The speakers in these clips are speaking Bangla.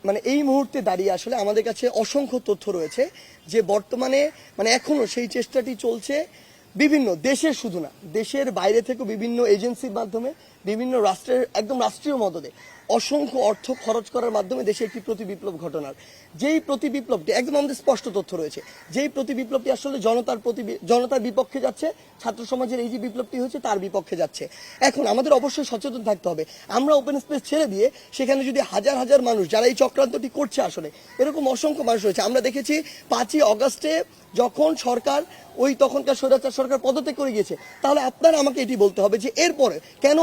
মানে এই মুহূর্তে দাঁড়িয়ে আসলে আমাদের কাছে অসংখ্য তথ্য রয়েছে যে বর্তমানে মানে এখনো সেই চেষ্টাটি চলছে বিভিন্ন দেশের, শুধু না দেশের বাইরে থেকে বিভিন্ন এজেন্সির মাধ্যমে বিভিন্ন রাষ্ট্রের একদম রাষ্ট্রীয় মদদে অসংখ্য অর্থ খরচ করার মাধ্যমে দেশে একটি প্রতি বিপ্লব ঘটনার যেই প্রতি বিপ্লবটি একদম আমাদের স্পষ্ট তথ্য রয়েছে, যেই প্রতি বিপ্লবটি আসলে জনতার বিপক্ষে যাচ্ছে, ছাত্র সমাজের এই যে বিপ্লবটি হচ্ছে তার বিপক্ষে যাচ্ছে। এখন আমাদের অবশ্যই সচেতন থাকতে হবে। আমরা ওপেন স্পেস ছেড়ে দিয়ে সেখানে যদি হাজার হাজার মানুষ যারা এই চক্রান্তটি করছে, আসলে এরকম অসংখ্য মানুষ রয়েছে। আমরা দেখেছি 5ই অগাস্টে যখন সরকার তখনকার স্বৈরাচার সরকার পদত্যাগ করে গিয়েছে, তাহলে আপনারা আমাকে এটি বলতে হবে যে এরপরে কেন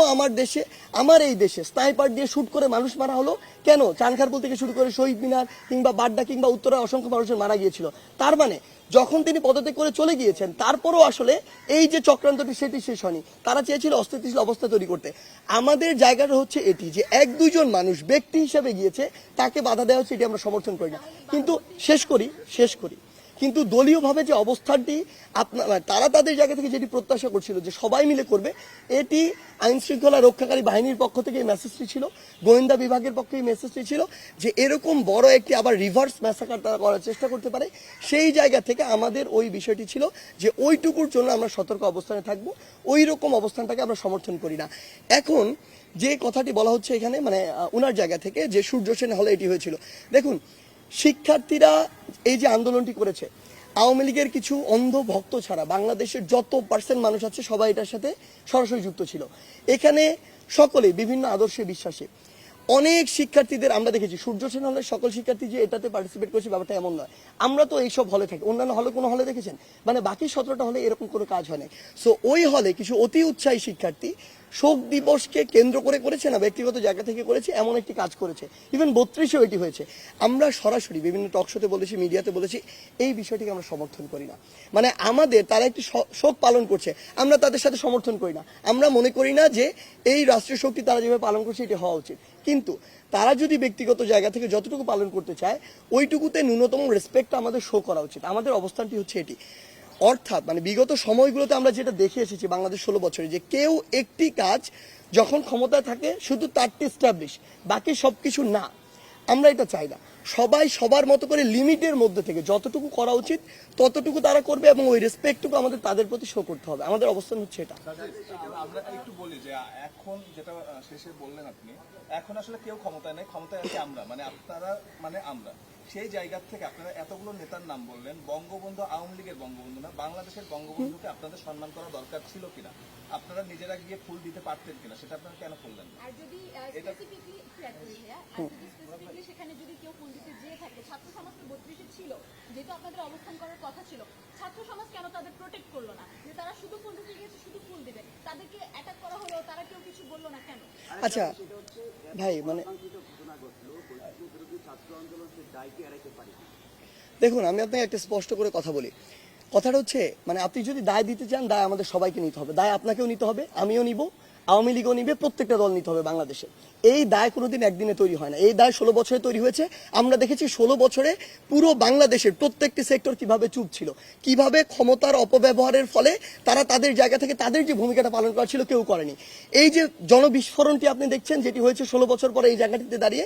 আমার এই দেশে স্নাইপার দিয়ে শুট করে মানুষ মারা হলো, কেন চানখারপুল থেকে শুরু করে শহীদ মিনার কিংবা বাড্ডা কিংবা উত্তরায় অসংখ্য মানুষের মারা গিয়েছিল। তার মানে যখন তিনি পদত্যাগ করে চলে গিয়েছেন তারপরও আসলে এই যে চক্রান্তটি সেটি শেষ হয়নি। তারা চেয়েছিল অস্থিতিশীল অবস্থা তৈরি করতে। আমাদের জায়গাটা হচ্ছে এটি যে 1-2 জন মানুষ ব্যক্তি হিসাবে গিয়েছে, তাকে বাধা দেওয়া হচ্ছে, এটি আমরা সমর্থন করি না। কিন্তু শেষ করি কিন্তু দলীয়ভাবে যে অবস্থানটি তারা তাদের জায়গা থেকে যেটি প্রত্যাশা করছিল যে সবাই মিলে করবে, এটি আইন শৃঙ্খলা রক্ষাকারী বাহিনীর পক্ষ থেকে এই মেসেজটি ছিল, গোয়েন্দা বিভাগের পক্ষে এই মেসেজটি ছিল যে এরকম বড় একটি আবার রিভার্স ম্যাসাকার তারা করার চেষ্টা করতে পারে। সেই জায়গা থেকে আমাদের ওই বিষয়টি ছিল যে ওইটুকুর জন্য আমরা সতর্ক অবস্থানে থাকবো, ওই রকম অবস্থানটাকে আমরা সমর্থন করি না। এখন যে কথাটি বলা হচ্ছে এখানে মানে ওনার জায়গা থেকে যে সূর্য সেন হলে এটি হয়েছিল, দেখুন শিক্ষার্থীরা এই যে আন্দোলনটি করেছে, আওয়ামী লীগের কিছু অন্ধ ভক্ত ছাড়া বাংলাদেশের যত % মানুষ আছে সবাই এটার সাথে সরাসরি যুক্ত ছিল। এখানে সকলেই বিভিন্ন আদর্শে বিশ্বাসী। অনেক শিক্ষার্থীদের আমরা দেখেছি, সূর্য সেন হলের সকল শিক্ষার্থী যে এটাতে পার্টিসিপেট করেছে ব্যাপারটা এমন নয়। আমরা তো এইসব হলে থাকি, অন্যান্য হলে কোনো হলে দেখেছেন? মানে বাকি 17টা হলে এরকম কোনো কাজ হয় না। সো ওই হলে কিছু অতি উৎসাহী শিক্ষার্থী শোক দিবসকে কেন্দ্র করে করেছে না, ব্যক্তিগত জায়গা থেকে করেছে, এমন একটি কাজ করেছে। ইভেন 32-এও এটি হয়েছে। আমরা সরাসরি বিভিন্ন টকশোতে বলেছি, মিডিয়াতে বলেছি, এই বিষয়টিকে আমরা সমর্থন করি না। মানে আমাদের তারা একটি শোক পালন করছে, আমরা তাদের সাথে সমর্থন করি না। আমরা মনে করি না যে এই রাষ্ট্রীয় শক্তি তারা যেভাবে পালন করছে এটি হওয়া উচিত। কিন্তু তারা যদি ব্যক্তিগত জায়গা থেকে যতটুকু পালন করতে চায়, ওইটুকুতে ন্যূনতম রেসপেক্ট আমাদের শো করা উচিত। আমাদের অবস্থানটি হচ্ছে এটি। অর্থাৎ মানে বিগত সময়গুলোতে আমরা যেটা দেখে এসেছি বাংলাদেশ 16 বছরে, যে কেউ একটি কাজ যখন ক্ষমতায় থাকে শুধু তারটি এস্টাবলিশ, বাকি সবকিছু না। আমরা এটা চাই না। সবাই সবার মতো করে লিমিটের মধ্যে থেকে যতটুকু করা উচিত ততটুকু তারা করবে, এবং ওই রেসপেক্টটুকু আমাদের তাদের প্রতি শো করতে হবে। আমাদের অবস্থান হচ্ছে এটা। আমরা একটু বলি যে এখন যেটা শেষে বললেন আপনি, এখন আসলে কেউ ক্ষমতায় নেই, ক্ষমতায় আছে আমরা, মানে আপনারা মানে আমরা। সেই জায়গা থেকে আপনারা এতগুলো নেতার নাম বললেন, বঙ্গবন্ধু আওয়ামী লীগের বঙ্গবন্ধু না, বাংলাদেশের বঙ্গবন্ধুকে আপনাদের সম্মান করা দরকার ছিল কিনা? আপনারা নিজেরা গিয়ে ফুল দিতে পারতেন কিনা? সেটা আপনারা কেন করলেন না? আর যদি স্পেসিফিকলি সেখানে যদি কেউ ফুল দিতে যেয়ে থাকে, ছাত্র সমাজ তো 32-এ ছিল, যেহেতু আপনাদের অবস্থান করার কথা ছিল, ছাত্র সমাজ কেন তাদের প্রোটেক্ট করলো না? যে তারা শুধু ফুল দিতে গিয়েছে, শুধু ফুল দিবে, তাদেরকে অ্যাটাক করা হলো, তারা কেউ কিছু বললো না কেন? আচ্ছা ভাই, মানে দেখুন আমি আপনাকে একটা স্পষ্ট করে কথা বলি। কথাটা হচ্ছে মানে আপনি যদি দায় দিতে চান, দায় আমাদের সবাইকে নিতে হবে। দায় আপনাকেও নিতে হবে, আমিও নিব, আওয়ামী লীগও নিবে, প্রত্যেকটা দল নিতে হবে বাংলাদেশে। এই দায় কোনোদিন একদিনে তৈরি হয় না। এই দায় 16 বছরে তৈরি হয়েছে। আমরা দেখেছি 16 বছরে পুরো বাংলাদেশের প্রত্যেকটি সেক্টর কিভাবে চুপ ছিল, কিভাবে ক্ষমতার অপব্যবহারের ফলে তারা তাদের জায়গা থেকে তাদের যে ভূমিকাটা পালন করা ছিল কেউ করেনি। এই যে জনবিস্ফোরণটি আপনি দেখছেন, যেটি হয়েছে 16 বছর পরে এই জায়গাটিতে দাঁড়িয়ে,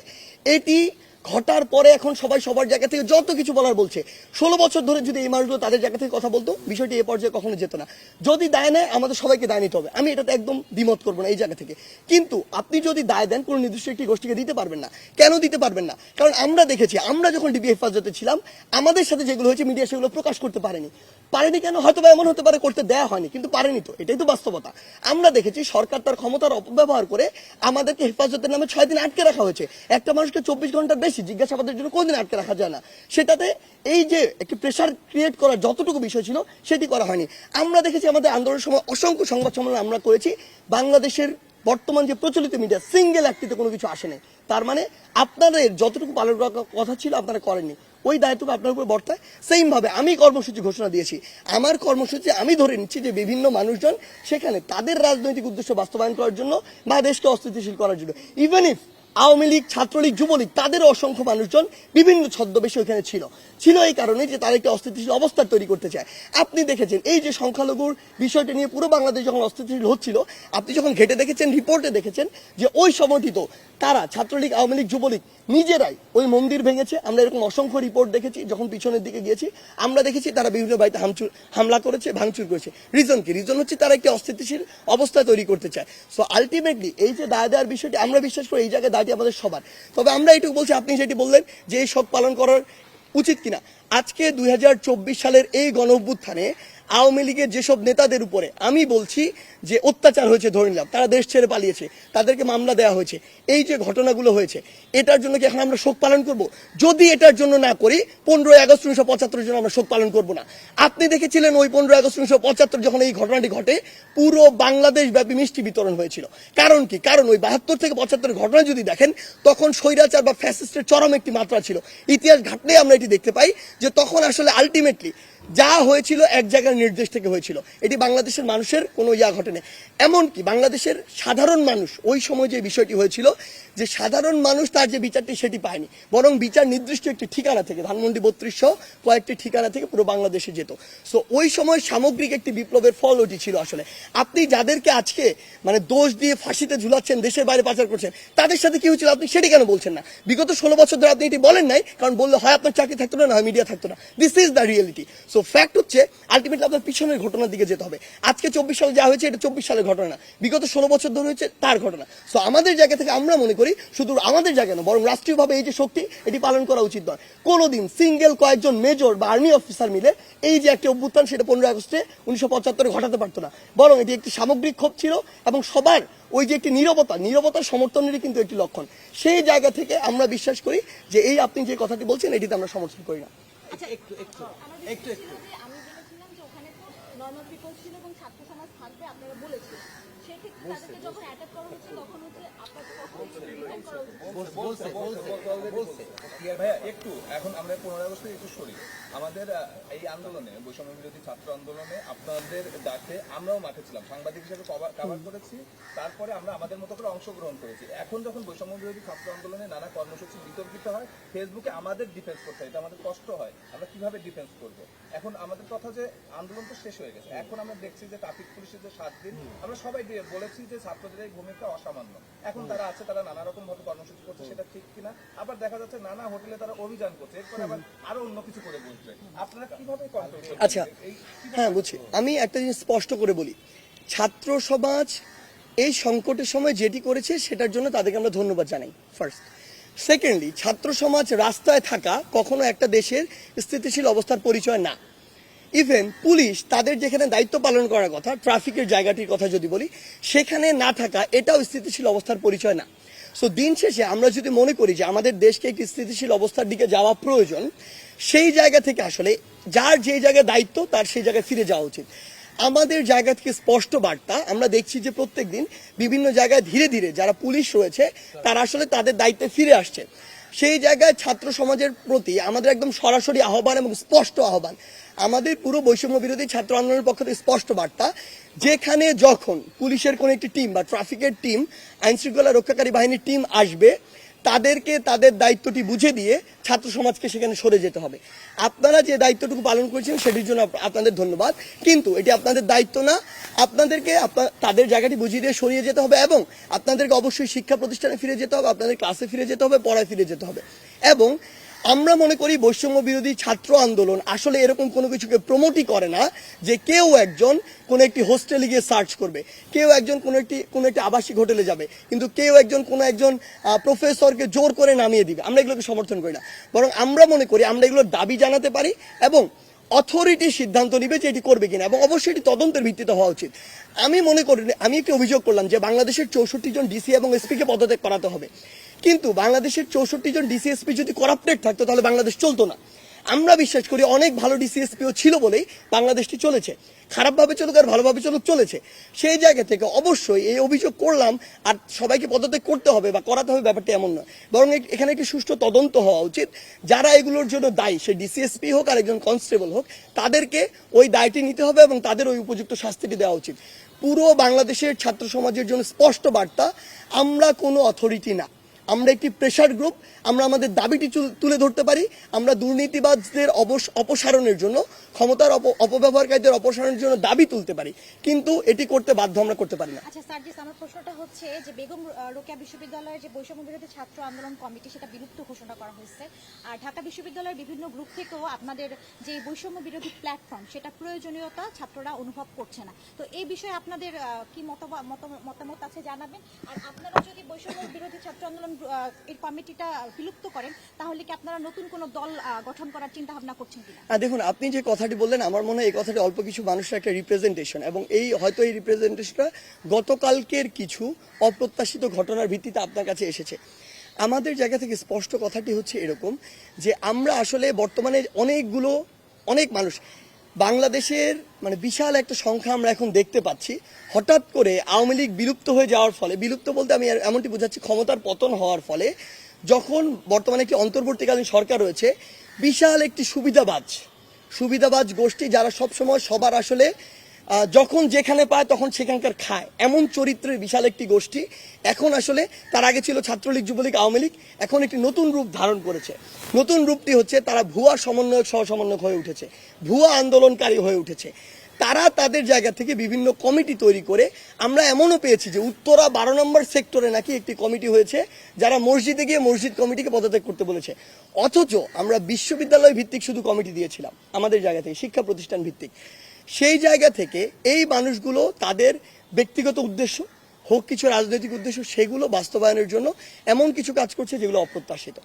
এটি ঘটার পরে এখন সবাই সবার জায়গা থেকে যত কিছু বলার বলছে। 16 বছর ধরে যদি এই মানুষগুলো তাদের জায়গা থেকে কথা বলতো, বিষয়টি এ পর্যায়ে কখনো যেত না। যদি দায় নেয়, আমাদের সবাইকে দায় নিতে হবে। আমি এটাতে একদম দ্বিমত করবো না এই জায়গা থেকে। কিন্তু আপনি যদি দায় দেন, কোনো নির্দিষ্ট একটি গোষ্ঠীকে দিতে পারবেন না। কেন দিতে পারবেন না? কারণ আমরা দেখেছি, আমরা যখন ডিবি হেফাজতে ছিলাম, আমাদের সাথে যেগুলো হয়েছে মিডিয়া সেগুলো প্রকাশ করতে পারেনি। কেন? হয়তো বা এমন হতে পারে করতে দেয়া হয়নি, কিন্তু পারেনি তো, এটাই তো বাস্তবতা। আমরা দেখেছি সরকার তার ক্ষমতার অপব্যবহার করে আমাদেরকে হেফাজতের নামে 6 দিন আটকে রাখা হয়েছে। একটা মানুষকে 24 ঘন্টার বেশি জিজ্ঞাসাবাদের জন্য কোনদিন আটকে রাখা যায় না। সেটাতে এই যে একটি প্রেশার ক্রিয়েট করার যতটুকু বিষয় ছিল সেটি করা হয়নি। আমরা দেখেছি আমাদের আন্দোলনের সময় অসংখ্য সংবাদ সম্মেলন আমরা করেছি। বাংলাদেশের বর্তমান যে প্রচলিত মিডিয়া সিঙ্গেল একটিতে কোনো কিছু আসে নাই। তার মানে আপনাদের যতটুকু পালন করার কথা ছিল আপনারা করেননি, ওই দায়িত্ব আপনার উপর বর্তায়। সেম ভাবে আমি কর্মসূচি ঘোষণা দিয়েছি। আমার কর্মসূচি আমি ধরে নিচ্ছি যে বিভিন্ন মানুষজন সেখানে তাদের রাজনৈতিক উদ্দেশ্য বাস্তবায়ন করার জন্য বা দেশকে অস্থিতিশীল করার জন্য, ইভেন ইফ আওয়ামী লীগ, ছাত্রলীগ, যুবলীগ তাদের অসংখ্য মানুষজন বিভিন্ন ছদ্মবেশে ওখানে ছিল এই কারণে যে তারা একটি অস্থিতিশীল অবস্থা তৈরি করতে চায়। আপনি দেখেছেন এই যে সংখ্যালঘুর বিষয়টা নিয়ে পুরো বাংলাদেশ যখন অস্থিতিশীল হচ্ছিল, আপনি যখন ঘেটে দেখেছেন, রিপোর্টে দেখেছেন যে ওই সময়টি তো তারা ছাত্রলীগ, আওয়ামী লীগ, যুবলীগ নিজেরাই ওই মন্দির ভেঙেছে। আমরা এরকম অসংখ্য রিপোর্ট দেখেছি, যখন পিছনের দিকে গিয়েছি আমরা দেখেছি তারা বিভিন্ন বাড়িতে হামলা করেছে, ভাঙচুর করেছে। রিজন কি? রিজন হচ্ছে তারা একটি অস্থিতিশীল অবস্থা তৈরি করতে চায়। সো আলটিমেটলি এই যে দায় দেওয়ার বিষয়টি, আমরা বিশ্বাস করি এই জায়গায় দায়টি আমাদের সবার। তবে আমরা এটুকু বলছি, আপনি যেটি বললেন যে এই শোক পালন করার উচিত কিনা, আজকে 2024 সালের এই গণ অভ্যুত্থানে আওয়ামী লীগের যেসব নেতাদের উপরে আমি বলছি যে অত্যাচার হয়েছে, ধরে নিলাম তারা দেশ ছেড়ে পালিয়েছে, তাদেরকে মামলা দেওয়া হয়েছে, এই যে ঘটনাগুলো হয়েছে, এটার জন্য কি এখন আমরা শোক পালন করব? যদি এটার জন্য না করি, 15ই আগস্ট 1975 জন্য আমরা শোক পালন করব না। আপনি দেখেছিলেন ওই 15ই আগস্ট 1975 যখন এই ঘটনাটি ঘটে, পুরো বাংলাদেশ ব্যাপী মিষ্টি বিতরণ হয়েছিল। কারণ কি? কারণ ওই 72 থেকে 75 ঘটনা যদি দেখেন, তখন স্বৈরাচার বা ফ্যাসিস্টের চরম একটি মাত্রা ছিল। ইতিহাস ঘাটলে আমরা এটি দেখতে পাই যে তখন আসলে আলটিমেটলি যা হয়েছিল এক জায়গার নির্দেশ থেকে হয়েছিল। এটি বাংলাদেশের মানুষের কোনো ঘটেনি। এমনকি বাংলাদেশের সাধারণ মানুষ ওই সময় যে বিষয়টি হয়েছিল, যে সাধারণ মানুষ তার যে বিচারটি সেটি পায়নি, বরং বিচার নির্দিষ্ট একটি ঠিকানা থেকে, ধানমন্ডি 3200 কয়েকটি ঠিকানা থেকে পুরো বাংলাদেশে যেত। সো ওই সময় সামগ্রিক একটি বিপ্লবের ফল ওটি ছিল। আসলে আপনি যাদেরকে আজকে মানে দোষ দিয়ে ফাঁসিতে ঝুলাচ্ছেন, দেশের বাইরে পাচার করছেন, তাদের সাথে কি হয়েছিল আপনি সেটি কেন বলছেন না? বিগত 16 বছর ধরে আপনি এটি বলেন নাই, কারণ বললে হয় আপনার চাকরি থাকতো না, হয় মিডিয়া থাকতো না। This is the reality. So fact হচ্ছে আলটিমেটলি আপনার পিছনের ঘটনার দিকে যেতে হবে। আজকে 24 সালে যা হয়েছে এটা 24 সালের ঘটনা না, বিগত 16 বছর ধরে হয়েছে তার ঘটনা। সো আমাদের জায়গা থেকে আমরা মনে করি শুধু আমাদের জায়গা না, বরং রাষ্ট্রীয়ভাবে এই যে শক্তি, এটি পালন করা উচিত নয়। কোনোদিন সিঙ্গেল কয়েকজন মেজর বা আর্মি অফিসার মিলে এই যে একটি অভ্যুত্থান, সেটা 15 আগস্টে 1975 ঘটাতে পারতো না, বরং এটি একটি সামগ্রিক ক্ষোভ ছিল এবং সবার ওই যে একটি নীরবতার সমর্থনেরই কিন্তু একটি লক্ষণ। সেই জায়গা থেকে আমরা বিশ্বাস করি যে এই আপনি যে কথাটি বলছেন এটিতে আমরা সমর্থন করি না। আচ্ছা, আমি বলেছিলাম যে ওখানে তো নর্মাল পিপল ছিল এবং ছাত্র সমাজ থাকবে, আপনারা বলেছিলেন। সেক্ষেত্রে তাদেরকে যখন অ্যাটাক করা হচ্ছে তখন হচ্ছে আপনাদের পক্ষ থেকে ডিফেন্ড করা উচিত। ভাইয়া একটু এখন আমরা 15 আগস্টে একটু সরি। আমাদের এই আন্দোলনে, বৈষম্য বিরোধী ছাত্র আন্দোলনে আপনাদের ডাকে আমরাও মাঠে ছিলাম, সাংবাদিক হিসেবে কভার করেছি, তারপরে আমরা আমাদের মতো করে অংশগ্রহণ করেছি। এখন যখন বৈষম্য বিরোধী ছাত্র আন্দোলনে নানা কর্মসূচি বিতর্কিত হয়, ফেসবুকে আমাদের ডিফেন্স করতে হয়, এটা আমাদের কষ্ট হয়, আমরা কিভাবে ডিফেন্স করব? এখন আমাদের কথা যে আন্দোলন তো শেষ হয়ে গেছে, এখন আমরা দেখছি যে ট্রাফিক পুলিশের যে 7 দিন, আমরা সবাই বলেছি যে ছাত্রদের এই ভূমিকা অসামান্য। এখন তারা আছে, তারা নানা রকম ভাবে কর্মসূচি করছে, সেটা ঠিক কিনা? আবার দেখা যাচ্ছে নানা হোটেলে তারা অভিযান করছে, এরপরে আবার আরো অন্য কিছু করে বলছে। আপনারা কিভাবে কন্ট্রোল করবেন? আচ্ছা, হ্যাঁ বুঝছি। আমি একটা জিনিস স্পষ্ট করে বলি, ছাত্র সমাজ এই সংকটের সময় যেটি করেছে সেটার জন্য তাদেরকে আমরা ধন্যবাদ জানাই, ফার্স্ট। সেকেন্ডলি, ছাত্র সমাজ রাস্তায় থাকা কখনো একটা দেশের স্থিতিশীল অবস্থার পরিচয় না। ইভেন পুলিশ তাদের যেখানে দায়িত্ব পালন করার কথা, ট্রাফিকের জায়গাটির কথা যদি বলি, সেখানে না থাকা এটাও স্থিতিশীল অবস্থার পরিচয় না। সো দিন শেষে আমরা যদি মনে করি যে আমাদের দেশকে একটি স্থিতিশীল অবস্থার দিকে যাওয়া প্রয়োজন, সেই জায়গা থেকে আসলে যার যে জায়গায় দায়িত্ব তার সেই জায়গায় ফিরে যাওয়া উচিত। আমাদের জায়গা থেকে স্পষ্ট বার্তা আমরা দেখছি যে প্রত্যেক দিন বিভিন্ন জায়গায় ধীরে ধীরে যারা পুলিশ রয়েছে তারা আসলে তাদের দায়িত্বে ফিরে আসছে। সেই জায়গায় ছাত্র সমাজের প্রতি আমাদের একদম সরাসরি আহ্বান এবং স্পষ্ট আহ্বান, আমাদের পুরো বৈষম্য বিরোধী ছাত্র আন্দোলনের পক্ষ থেকে স্পষ্ট বার্তা, যেখানে যখন পুলিশের কোনো একটি টিম বা ট্রাফিকের টিম, আইন শৃঙ্খলা রক্ষাকারী বাহিনীর টিম আসবে, তাদেরকে তাদের দায়িত্বটি বুঝে দিয়ে ছাত্র সমাজকে সেখানে সরে যেতে হবে। আপনারা যে দায়িত্বটুকু পালন করেছেন সেটির জন্য আপনাদের ধন্যবাদ, কিন্তু এটি আপনাদের দায়িত্ব না। আপনাদেরকে তাদের জায়গাটি বুঝিয়ে দিয়ে সরিয়ে যেতে হবে এবং আপনাদেরকে অবশ্যই শিক্ষা প্রতিষ্ঠানে ফিরে যেতে হবে, আপনাদের ক্লাসে ফিরে যেতে হবে, পড়ায় ফিরে যেতে হবে। এবং আমরা মনে করি বৈষম্য বিরোধী ছাত্র আন্দোলন আসলে এরকম কোনো কিছুকে প্রমোটই করে না যে কেউ একজন কোনো একটি হোস্টেলে গিয়ে সার্চ করবে, কেউ একজন কোনো একটি আবাসিক হোটেলে যাবে, কিন্তু কেউ একজন কোনো একজন প্রফেসরকে জোর করে নামিয়ে দিবে। আমরা এগুলোকে সমর্থন করি না, বরং আমরা মনে করি আমরা এগুলোর দাবি জানাতে পারি এবং অথরিটি সিদ্ধান্ত নিবে যে এটি করবে কিনা, এবং অবশ্যই এটি তদন্তের ভিত্তিতে হওয়া উচিত। আমি মনে করি, আমি একটি অভিযোগ করলাম যে বাংলাদেশের 64 জন ডিসি এবং এসপিকে পদত্যাগ করাতে হবে, কিন্তু বাংলাদেশের 64 জন ডিসি এসপি যদি করাপ্টেড থাকতো তাহলে বাংলাদেশ চলতো না। আমরা বিশ্বাস করি অনেক ভালো ডিসি এসপিও ছিল বলেই বাংলাদেশটি চলেছে, খারাপভাবে চলুক আর ভালোভাবে চলুক চলেছে। সেই জায়গা থেকে অবশ্যই এই অভিযোগ করলাম আর সবাইকে পদত্যাগ করতে হবে বা করাতে হবে ব্যাপারটা এমন নয়, বরং এখানে একটি সুষ্ঠু তদন্ত হওয়া উচিত। যারা এগুলোর জন্য দায়ী, সে ডিসিএসপি হোক আর একজন কনস্টেবল হোক, তাদেরকে ওই দায়টি নিতে হবে এবং তাদের ওই উপযুক্ত শাস্তিটি দেওয়া উচিত। পুরো বাংলাদেশের ছাত্র সমাজের জন্য স্পষ্ট বার্তা, আমরা কোনো অথরিটি না, আমরা একটি প্রেসার গ্রুপ, আমরা আমাদের দাবিটি তুলে ধরতে পারি, আমরা দুর্নীতিবাজদের অপসারণের জন্য, ক্ষমতার অপব্যবহারকারীদের অপসারণের জন্য দাবি তুলতে পারি, কিন্তু এটি করতে বাধ্য আমরা করতে পারি না। আচ্ছা সার্জিস, আমার প্রশ্নটা হচ্ছে যে বেগম রোকেয়া বিশ্ববিদ্যালয়ের যে বৈষম্য বিরোধী ছাত্র আন্দোলন কমিটি সেটা বিলুপ্ত ঘোষণা করা হয়েছে, আর ঢাকা বিশ্ববিদ্যালয়ের বিভিন্ন গ্রুপ থেকেও আপনাদের যে বৈষম্য বিরোধী প্ল্যাটফর্ম সেটা প্রয়োজনীয়তা ছাত্ররা অনুভব করছে না। তো এই বিষয়ে আপনাদের কি মতামত আছে জানাবেন। আর আপনারা যদি বৈষম্য বিরোধী ছাত্র আন্দোলন এর কমিটিটা বিলুপ্ত করেন তাহলে কি আপনারা নতুন কোনো দল গঠন করার চিন্তা ভাবনা করছেন কিনা? দেখুন, আপনি যে কথাটি বললেন, আমার মনে হয় এই কথাটি অল্প কিছু মানুষের একটা রিপ্রেজেন্টেশন, এবং হয়তো এই রিপ্রেজেন্টেশনটা গতকালকের কিছু অপ্রত্যাশিত ঘটনার ভিত্তিতে আপনার কাছে এসেছে। আমাদের জায়গা থেকে স্পষ্ট কথাটি হচ্ছে এরকম যে আমরা আসলে বর্তমানে অনেক মানুষ, বাংলাদেশের মানে বিশাল একটা সংখ্যা আমরা এখন দেখতে পাচ্ছি, হঠাৎ করে আওয়ামী লীগ বিলুপ্ত হয়ে যাওয়ার ফলে, বিলুপ্ত বলতে আমি এমনটি বোঝাচ্ছি ক্ষমতার পতন হওয়ার ফলে, যখন বর্তমানে একটি অন্তর্বর্তীকালীন সরকার রয়েছে, বিশাল একটি সুবিধাবাজ গোষ্ঠী যারা সবসময় সবার আসলে যখন যেখানে পায় তখন সেখানকার খায়, এমন চরিত্রের বিশাল একটি গোষ্ঠী এখন আসলে, তার আগে ছিল ছাত্রলীগ, যুবলীগ, আওয়ামী লীগ, এখন একটি নতুন রূপ ধারণ করেছে। নতুন রূপটি হচ্ছে তারা ভুয়া সমন্বয়ক সহসমন্বয়ক হয়ে উঠেছে, ভুয়া আন্দোলনকারী হয়ে উঠেছে। তারা তাদের জায়গা থেকে বিভিন্ন কমিটি তৈরি করে, আমরা এমনও পেয়েছি যে উত্তরা 12 নম্বর সেক্টরে নাকি একটি কমিটি হয়েছে যারা মসজিদে গিয়ে মসজিদ কমিটিকে পদত্যাগ করতে বলেছে, অথচ আমরা বিশ্ববিদ্যালয় ভিত্তিক শুধু কমিটি দিয়েছিলাম আমাদের জায়গা থেকে, শিক্ষা প্রতিষ্ঠান ভিত্তিক। সেই জায়গা থেকে এই মানুষগুলো তাদের ব্যক্তিগত উদ্দেশ্য হোক, কিছু রাজনৈতিক উদ্দেশ্য, সেগুলো বাস্তবায়নের জন্য এমন কিছু কাজ করছে যেগুলো অপ্রত্যাশিত।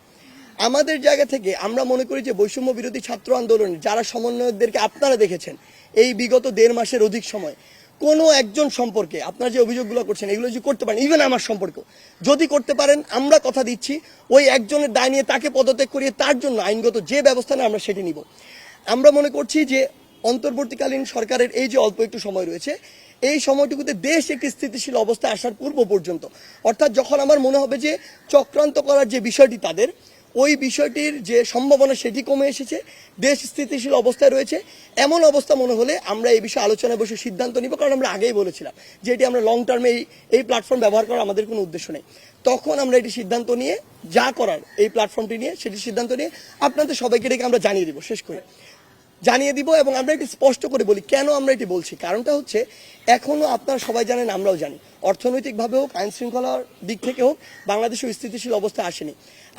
আমাদের জায়গা থেকে আমরা মনে করি যে বৈষম্য বিরোধী ছাত্র আন্দোলনে যারা সমন্বয়কদেরকে আপনারা দেখেছেন এই বিগত 1.5 মাসের অধিক সময়, কোনো একজন সম্পর্কে আপনারা যে অভিযোগগুলো করছেন এগুলো যদি করতে পারেন, ইভেন আমার সম্পর্কেও যদি করতে পারেন, আমরা কথা দিচ্ছি ওই একজনের দায় নিয়ে তাকে পদত্যাগ করিয়ে তার জন্য আইনগত যে ব্যবস্থা নেয় আমরা সেটি নিব। আমরা মনে করছি যে অন্তর্বর্তীকালীন সরকারের এই যে অল্প একটু সময় রয়েছে, এই সময়টুকুতে দেশ একটি স্থিতিশীল অবস্থায় আসার পূর্ব পর্যন্ত, অর্থাৎ যখন আমার মনে হবে যে চক্রান্ত করার যে বিষয়টি তাদের, ওই বিষয়টির যে সম্ভাবনা সেটি কমে এসেছে, দেশ স্থিতিশীল অবস্থায় রয়েছে, এমন অবস্থা মনে হলে আমরা এই বিষয়ে আলোচনায় বসে সিদ্ধান্ত নিব। কারণ আমরা আগেই বলেছিলাম যে এটি আমরা লং টার্মে এই প্ল্যাটফর্ম ব্যবহার করার আমাদের কোনো উদ্দেশ্য নেই। তখন আমরা এটি সিদ্ধান্ত নিয়ে যা করার এই প্ল্যাটফর্মটি নিয়ে সেটি সিদ্ধান্ত নিয়ে আপনাদের সবাইকে ডেকে আমরা জানিয়ে দিব, শেষ করে জানিয়ে দিব। এবং আমরা এটি স্পষ্ট করে বলি কেন আমরা এটি বলছি, কারণটা হচ্ছে এখনো আপনারা সবাই জানেন, আমরাও জানি, অর্থনৈতিকভাবে হোক, আইন শৃঙ্খলার দিক থেকে হোক, বাংলাদেশে স্থিতিশীল অবস্থা আসেনি।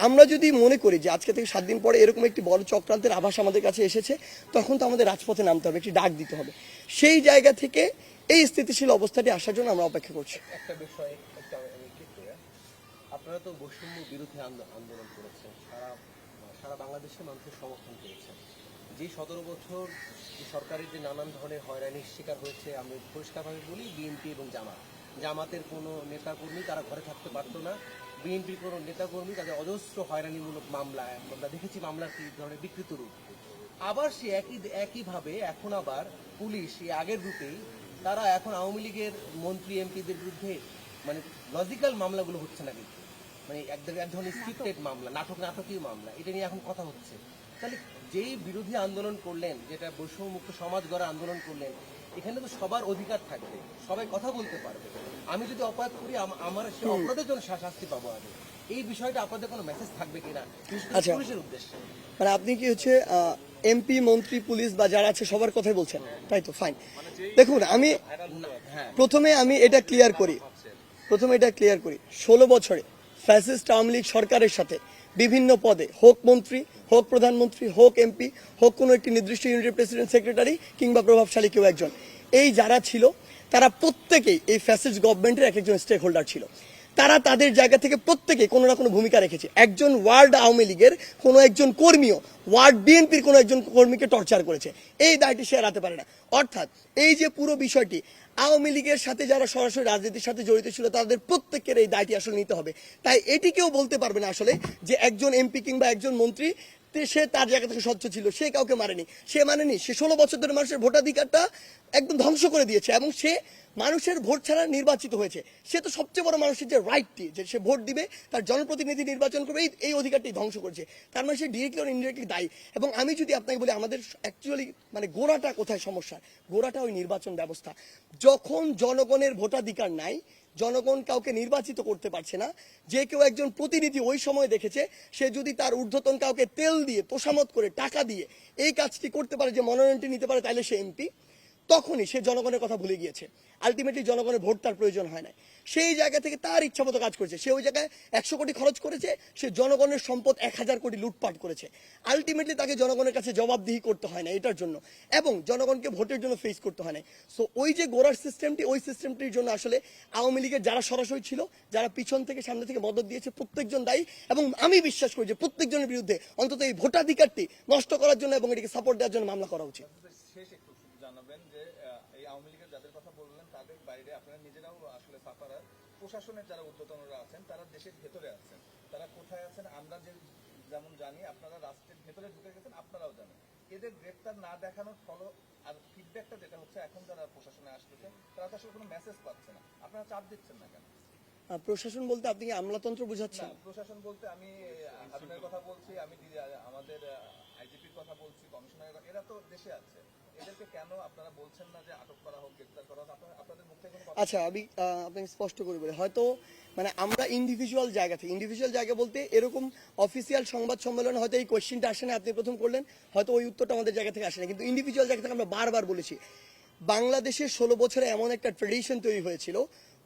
আমরা যদি মনে করি যে আজকে থেকে 7 দিন পরে এরকম একটি বড় চক্রান্তের আভাস আমাদের কাছে এসেছে, তখন তো আমাদের রাজপথে নামতে হবে, একটি ডাক দিতে হবে। সেই জায়গা থেকে এই স্থিতিশীল অবস্থাটি আসার জন্য আমরা অপেক্ষা করছি। একটা বিষয় আপনারা তো বৈষম্য বিরোধী আন্দোলন করেছেন, সারা বাংলাদেশের মানুষের সমর্থন পেয়েছেন। যে 17 বছর সরকারের যে নানান ধরনের হয়রানির শিকার হয়েছে, আমি পরিষ্কারভাবে বলি, বিএনপি এবং জামাতের কোনো নেতাকর্মী তারা ঘরে থাকতে পারতো না। বিএনপির কোনো নেতাকর্মী তাদের অজস্র হয়রানিমূলক মামলা, আমরা দেখেছি মামলার কি ধরনের বিকৃত রূপ। আবার সে একইভাবে এখন আবার পুলিশ এই আগের রূপেই তারা এখন আওয়ামী লীগের মন্ত্রী এমপিদের বিরুদ্ধে মানে লজিক্যাল মামলাগুলো হচ্ছে না, কিন্তু মানে এক ধরনের স্ক্রিপ্টেড মামলা, নাটকীয় মামলা, এটা নিয়ে এখন কথা হচ্ছে। তাহলে যেই বিরোধী আন্দোলন করলেন, যেটা বৈষম্যমুক্ত সমাজ গড়ার আন্দোলন করলেন, এখানে তো সবার অধিকার থাকবে, সবাই কথা বলতে পারবে। আমি যদি অপরাধ করি আমার সে অপরাধের জন্য শাস্তি পাবো আগে, এই বিষয়টা আপনাদের কোনো মেসেজ থাকবে কিনা পুলিশের উদ্দেশ্যে? মানে আপনি কি হচ্ছে এমপি, মন্ত্রী, পুলিশ বা যারা আছে সবার কথাই বলছেন, তাই তো? ফাইন। দেখুন, আমি প্রথমে এটা ক্লিয়ার করি 16 বছরে ফ্যাসিস্ট আওয়ামী লীগ সরকারের সাথে বিভিন্ন পদে, হোক মন্ত্রী, হোক প্রধানমন্ত্রী, হোক এমপি, হোক কোনো একটি নির্দিষ্ট ইউনিটের প্রেসিডেন্ট, সেক্রেটারি কিংবা প্রভাবশালী কেউ একজন, এই যারা ছিল তারা প্রত্যেকেই এই ফ্যাসিস্ট গভর্নমেন্টের এক একজন স্টেক হোল্ডার ছিল। তারা তাদের জায়গা থেকে প্রত্যেকে কোনো না কোনো ভূমিকা রেখেছে। একজন ওয়ার্ড আওয়ামী লীগের কোনো একজন কর্মীও ওয়ার্ড বিএনপির কোনো একজন কর্মীকে টর্চার করেছে, এই দায়টি সে এড়াতে পারে না। অর্থাৎ এই যে পুরো বিষয়টি, আওয়ামী লীগের সাথে যারা সরাসরি রাজনীতির সাথে জড়িত ছিল তাদের প্রত্যেকের এই দায়টি আসলে নিতে হবে। তাই এটি কেউ বলতে পারবে না আসলে যে একজন এমপি কিংবা একজন মন্ত্রী সে তার জায়গা থেকে স্বচ্ছ ছিল, সে কাউকে মারেনি, সে 16 বছর ধরে মানুষের ভোটাধিকারটা একদম ধ্বংস করে দিয়েছে, এবং সে মানুষের ভোট ছাড়া নির্বাচিত হয়েছে। সে তো সবচেয়ে বড় মানুষের যে রাইটটি, যে সে ভোট দিবে, তার জনপ্রতিনিধি নির্বাচন করবে, এই অধিকারটি ধ্বংস করেছে। তার মানে সে ডিরেক্টলি আর ইনডিরেক্টলি দায়ী। এবং আমি যদি আপনাকে বলি আমাদের অ্যাকচুয়ালি মানে গোড়াটা কোথায় সমস্যা, গোড়াটা ওই নির্বাচন ব্যবস্থা। যখন জনগণের ভোটাধিকার নাই, জনগণ কাউকে নির্বাচিত করতে পারছে না। যে কেউ একজন প্রতিনিধি ওই সময় দেখেছে, সে যদি তার ঊর্ধ্বতন কাউকে তেল দিয়ে তোষামত করে টাকা দিয়ে এই কাজটি করতে পারে, যে মনোনয়নটি নিতে পারে, তাহলে সে এমপি। তখনই সে জনগণের কথা ভুলে গিয়েছে। আলটিমেটলি জনগণের ভোট তার প্রয়োজন হয় না, সেই জায়গা থেকে তার ইচ্ছা মতো কাজ করেছে। সে ওই জায়গায় 100 কোটি খরচ করেছে, সে জনগণের সম্পদ 1000 কোটি লুটপাট করেছে। আলটিমেটলি তাকে জনগণের কাছে জবাবদিহি করতে হয় না এটার জন্য, এবং জনগণকে ভোটের জন্য ফেস করতে হয় না। সো ওই যে গোড়ার সিস্টেমটি, ওই সিস্টেমটির জন্য আসলে আওয়ামী লীগের যারা সরাসরি ছিল, যারা পিছন থেকে সামনে থেকে মদত দিয়েছে, প্রত্যেকজন দায়ী। এবং আমি বিশ্বাস করি যে প্রত্যেকজনের বিরুদ্ধে অন্তত এই ভোটাধিকারটি নষ্ট করার জন্য এবং এটিকে সাপোর্ট দেওয়ার জন্য মামলা করা উচিত। শেষ একটু জানাবেন যে এই আওয়ামী লীগের যাদের কথা বললেন তাদের বাইরে আপনারা নিজেরাও আসলে সাফারার, প্রশাসনের যারা ঊর্ধ্বতনরা আছেন তারা দেশের ভেতরে আছেন, তারা কোথায় আছেন আমরা যেমন জানি, আপনারা রাষ্ট্রের ভেতরে ঢুকে গেছেন, আপনারাও জানেন। এদের গ্রেপ্তার না দেখানোর ফলো আর ফিডব্যাকটা যেটা হচ্ছে, এখন যারা প্রশাসনে আসতেছে তারা তো আসলে কোনো মেসেজ পাচ্ছে না, আপনারা চাপ দিচ্ছেন না কেন? প্রশাসন বলতে আপনি কি আমলাতন্ত্র বোঝাচ্ছেন? না, প্রশাসন বলতে আমি হারুনের কথা বলছি, আমি আমাদের আইজিপির কথা বলছি, কমিশনারের কথা, এরা তো দেশে আছে, এদেরকে কেন আপনারা বলছেন না যে আটক করা হোক, গ্রেপ্তার করা হোক? আপনাদের মুখ থেকে কোনো কথা? আচ্ছা, আমি আপনাকে স্পষ্ট করে বলি, হয়তো মানে আমরা ইন্ডিভিজুয়াল জায়গা থেকে, ইন্ডিভিজুয়াল জায়গা বলতে এরকম অফিসিয়াল সংবাদ সম্মেলনে হয়তো এই কোয়েশ্চেনটা আসে না, আপনি প্রথম করলেন, হয়তো ওই উত্তরটা আমাদের জায়গা থেকে আসে না, কিন্তু ইন্ডিভিজুয়াল জায়গা থেকে আমরা বারবার বলেছি, বাংলাদেশের 16 বছরে এমন একটা ট্রেডিশন তৈরি হয়েছিল,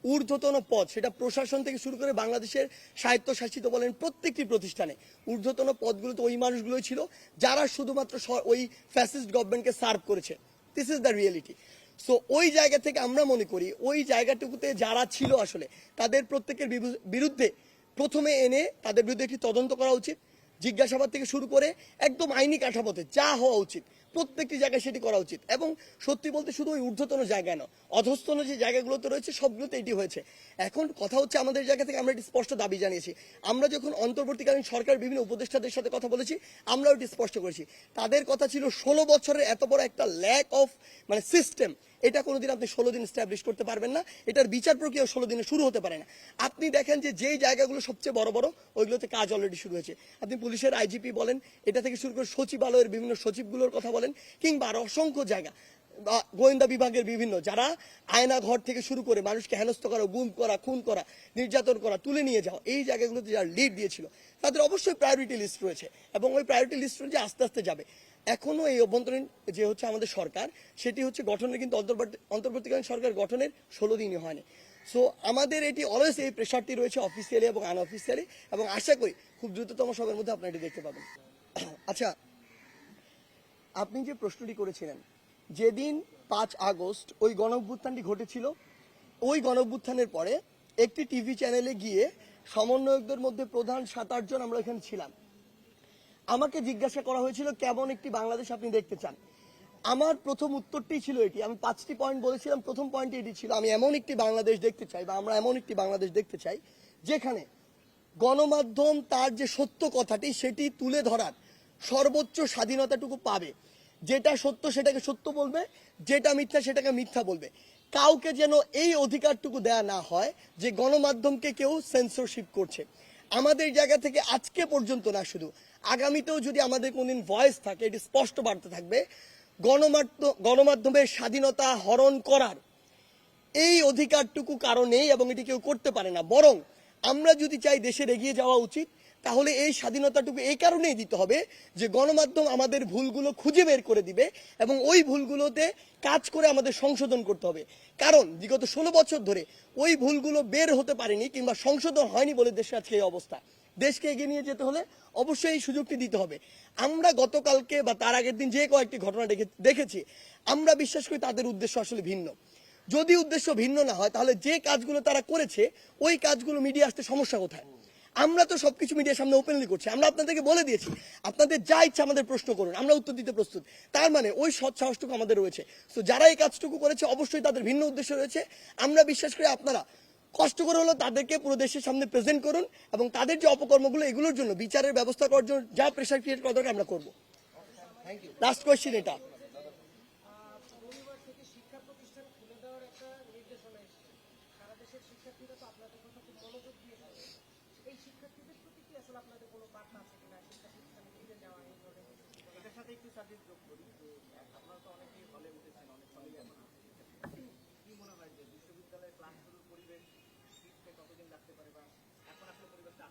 ঊর্ধ্বতন পদ, সেটা প্রশাসন থেকে শুরু করে বাংলাদেশের স্বায়ত্তশাসিত বলেন প্রত্যেকটি প্রতিষ্ঠানে, ঊর্ধ্বতন পদগুলোতে ওই মানুষগুলোই ছিল যারা শুধুমাত্র ওই ফ্যাসিস্ট গভর্নমেন্টকে সার্ভ করেছে। This is the reality. So ওই জায়গা থেকে আমরা মনে করি ওই জায়গাটুকুতে যারা ছিল আসলে তাদের প্রত্যেকের বিরুদ্ধে প্রথমে এনে তাদের বিরুদ্ধে একটি তদন্ত করা উচিত, জিজ্ঞাসাবাদ থেকে শুরু করে একদম আইনি কাঠামোতে যা হওয়া উচিত প্রত্যেকটি জায়গায় সেটি করা উচিত। এবং সত্যি বলতে শুধু ওই ঊর্ধ্বতন জায়গায় নয়, অধস্তন যে জায়গাগুলোতে রয়েছে সবগুলোতে এটি হয়েছে। এখন কথা হচ্ছে, আমাদের জায়গা থেকে আমরা এটি স্পষ্ট দাবি জানিয়েছি, আমরা যখন অন্তর্বর্তীকালীন সরকার বিভিন্ন উপদেষ্টাদের সাথে কথা বলেছি, আমরাও এটি স্পষ্ট করেছি। তাদের কথা ছিল 16 বছরের এত বড় একটা ল্যাক অফ মানে সিস্টেম, এটা কোনোদিন আপনি 16 দিন এস্টাবলিশ করতে পারবেন না, এটার বিচার প্রক্রিয়া 16 দিনে শুরু হতে পারে না। আপনি দেখেন যে যেই জায়গাগুলো সবচেয়ে বড় বড়, ওইগুলোতে কাজ অলরেডি শুরু হয়েছে। আপনি পুলিশের আইজিপি বলেন, এটা থেকে শুরু করে সচিবালয়ের বিভিন্ন সচিবগুলোর কথা বলেন, কিংবা আরো অসংখ্য জায়গা, গোয়েন্দা বিভাগের বিভিন্ন, যারা আয়না ঘর থেকে শুরু করে মানুষকে হেনস্থ করা, গুম করা, খুন করা, নির্যাতন করা, তুলে নিয়ে যাওয়া, এই জায়গাগুলোতে যারা লিড দিয়েছিল তাদের অবশ্যই প্রায়োরিটি লিস্ট রয়েছে, এবং ওই প্রায়োরিটি লিস্ট অনুযায়ী আস্তে আস্তে যাবে। এখনো এই অভ্যন্তরীণ যে হচ্ছে আমাদের সরকার, সেটি হচ্ছে গঠনের, কিন্তু অন্তর্বর্তীকালীন সরকার গঠনের 16 দিনই হয়নি। সো আমাদের এটি অলওয়েজ এই প্রেশারটি রয়েছে অফিসিয়ালি এবং আনঅফিসিয়ালি, এবং আশা করি খুব দ্রুততম সময়ের মধ্যে আপনারা এটি দেখতে পাবেন। আচ্ছা, আপনি যে প্রশ্নটি করেছিলেন, যেদিন 5 আগস্ট ওই গণঅভ্যুত্থানটি ঘটেছিল, ওই গণঅভ্যুত্থানের পরে একটি টিভি চ্যানেলে গিয়ে সমন্বয়কদের মধ্যে প্রধান 7-8 জন আমরা এখানে ছিলাম, আমাকে জিজ্ঞাসা করা হয়েছিল কেমন একটি বাংলাদেশ আপনি দেখতে চান। আমার প্রথম উত্তরটি ছিল এটি, আমি 5টি পয়েন্ট বলেছিলাম, প্রথম পয়েন্টটি এটি ছিল, আমি এমন একটি বাংলাদেশ দেখতে চাই, বা আমরা এমন একটি বাংলাদেশ দেখতে চাই যেখানে গণমাধ্যম তার যে সত্য কথাটি সেটি তুলে ধরার সর্বোচ্চ স্বাধীনতাটুকু পাবে, যেটা সত্য সেটাকে সত্য বলবে, যেটা মিথ্যা সেটাকে মিথ্যা বলবে। কাউকে যেন এই অধিকারটুকু দেয়া না হয় যে গণমাধ্যমকে কেউ সেন্সরশিপ করছে। আমাদের জায়গা থেকে আজকে পর্যন্ত না, শুধু আগামীতেও যদি আমাদের কোনদিন ভয়েস থাকে, এটি স্পষ্ট বার্তা থাকবে, গণমাধ্যমের স্বাধীনতা হরণ করার এই অধিকারটুকু কারো নেই, এবং এটি কেউ করতে পারে না। বরং আমরা যদি চাই দেশের এগিয়ে যাওয়া উচিত, তাহলে এই স্বাধীনতাটুকু এই কারণেই দিতে হবে যে গণমাধ্যম আমাদের ভুলগুলো খুঁজে বের করে দিবে, এবং ওই ভুলগুলোতে কাজ করে আমাদের সংশোধন করতে হবে। কারণ বিগত 16 বছর ধরে ওই ভুলগুলো বের হতে পারেনি কিংবা সংশোধন হয়নি বলে দেশে আজকে এই অবস্থা। দেশকে এগিয়ে নিয়ে যেতে হলে অবশ্যই এই সুযোগটি দিতে হবে। আমরা গতকালকে বা তার আগের দিন যে কয়েকটি ঘটনা দেখেছি, আমরা বিশ্বাস করি তাদের উদ্দেশ্য আসলে ভিন্ন। যদি উদ্দেশ্য ভিন্ন না হয়, তাহলে যে কাজগুলো তারা করেছে ওই কাজগুলো মিডিয়া আসতে সমস্যা কোথায়? আমরা তো সবকিছু মিডিয়ার সামনে ওপেনলি করছি, আমরা আপনাদেরকে বলে দিয়েছি আপনাদের যা ইচ্ছা আমাদের প্রশ্ন করুন, আমরা উত্তর দিতে প্রস্তুত। তার মানে ওই সৎ সাহসটুকু আমাদের রয়েছে। তো যারা এই কাজটুকু করেছে অবশ্যই তাদের ভিন্ন উদ্দেশ্য রয়েছে। আমরা বিশ্বাস করি আপনারা কষ্ট করে হলো তাদেরকে পুরো দেশের সামনে প্রেজেন্ট করুন, এবং তাদের যে অপকর্মগুলো এগুলোর জন্য বিচারের ব্যবস্থা করার জন্য যা প্রেশার ক্রিয়েট করা দরকার আমরা করবো। লাস্ট কোয়েশ্চেন এটা।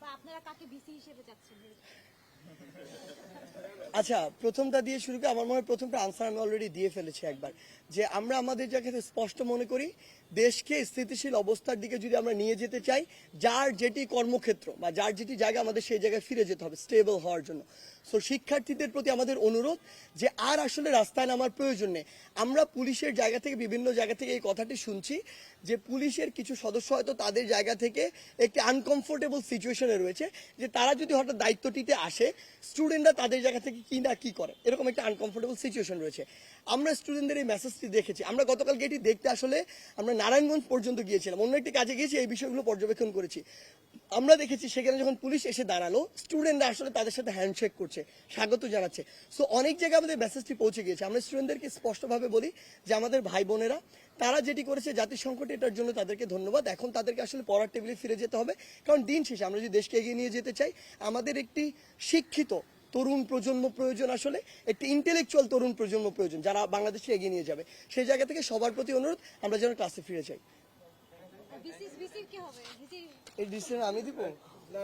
বা আপনারা কাকে ভিসি হিসেবে চাচ্ছেন? আচ্ছা, প্রথমটা দিয়ে শুরু করে আমার মনে হয় প্রথমটা আনসার আমি অলরেডি দিয়ে ফেলেছি একবার, যে আমরা আমাদের জায়গাতে স্পষ্ট মনে করি দেশকে স্থিতিশীল অবস্থার দিকে যদি আমরা নিয়ে যেতে চাই, যার যেটি কর্মক্ষেত্র বা যার যেটি জায়গা, আমাদের সেই জায়গায় ফিরে যেতে হবে স্টেবল হওয়ার জন্য। সো শিক্ষার্থীদের প্রতি আমাদের অনুরোধ যে আর আসলে রাস্তায় নামার প্রয়োজন নেই। আমরা পুলিশের জায়গা থেকে বিভিন্ন জায়গা থেকে এই কথাটি শুনছি যে পুলিশের কিছু সদস্য হয়তো তাদের জায়গা থেকে একটি আনকমফোর্টেবল সিচুয়েশনে রয়েছে, যে তারা যদি হঠাৎ দায়িত্বটিতে আসে স্টুডেন্টরা তাদের জায়গা থেকে কি না কি করে, এরকম একটা আনকমফোর্টেবল সিচুয়েশন রয়েছে। আমরা স্টুডেন্টদের এই মেসেজটি দেখেছি। আমরা গতকালকে এটি দেখতে আসলে আমরা নারায়ণগঞ্জ পর্যন্ত গিয়েছিলাম, অন্য একটি কাজে গিয়েছি, এই বিষয়গুলো পর্যবেক্ষণ করেছি। আমরা দেখেছি সেখানে যখন পুলিশ এসে দাঁড়ালো, স্টুডেন্টরা আসলে তাদের সাথে হ্যান্ডশেক করছে, স্বাগত জানাচ্ছে। সো অনেক জায়গায় আমাদের মেসেজটি পৌঁছে গিয়েছে। আমরা স্টুডেন্টদেরকে স্পষ্টভাবে বলি যে আমাদের ভাই বোনেরা তারা যেটি করেছে জাতির সংকটে, এটার জন্য তাদেরকে ধন্যবাদ। এখন তাদেরকে আসলে পড়ার টেবিলে ফিরে যেতে হবে, কারণ দিন শেষে আমরা যদি দেশকে এগিয়ে নিয়ে যেতে চাই, আমাদের একটি শিক্ষিত তরুণ প্রজন্ম প্রয়োজন, আসলে একটি ইন্টেলেকচুয়াল তরুণ প্রজন্ম প্রয়োজন যারা বাংলাদেশকে এগিয়ে নিয়ে যাবে। সেই জায়গা থেকে সবার প্রতি অনুরোধ আমরা যেন ক্লাসে ফিরে যাই। ভিসির কি হবে? ভিসি এই ডিসিশন আমি দিব? না